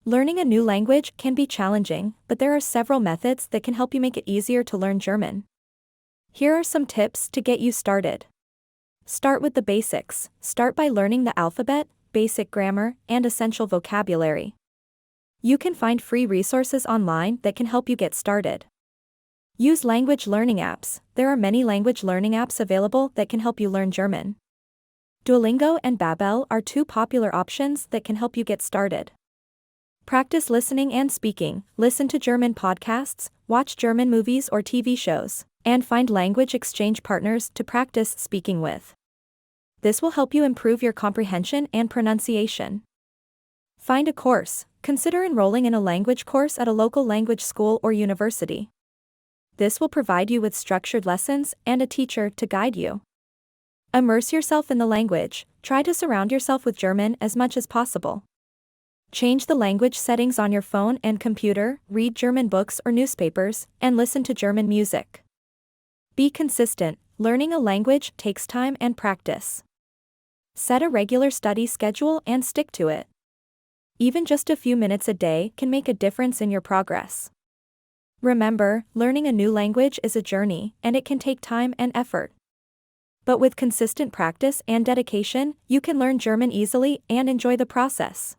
Learning a new language can be challenging, but there are several methods that can help you make it easier to learn German. Here are some tips to get you started. Start with the basics. Start by learning the alphabet, basic grammar, and essential vocabulary. You can find free resources online that can help you get started. Use language learning apps. There are many language learning apps available that can help you learn German. Duolingo and Babbel are two popular options that can help you get started. Practice listening and speaking. Listen to German podcasts, watch German movies or TV shows, and find language exchange partners to practice speaking with. This will help you improve your comprehension and pronunciation. Find a course. Consider enrolling in a language course at a local language school or university. This will provide you with structured lessons and a teacher to guide you. Immerse yourself in the language. Try to surround yourself with German as much as possible. Change the language settings on your phone and computer, read German books or newspapers, and listen to German music. Be consistent. Learning a language takes time and practice. Set a regular study schedule and stick to it. Even just a few minutes a day can make a difference in your progress. Remember, learning a new language is a journey, and it can take time and effort. But with consistent practice and dedication, you can learn German easily and enjoy the process.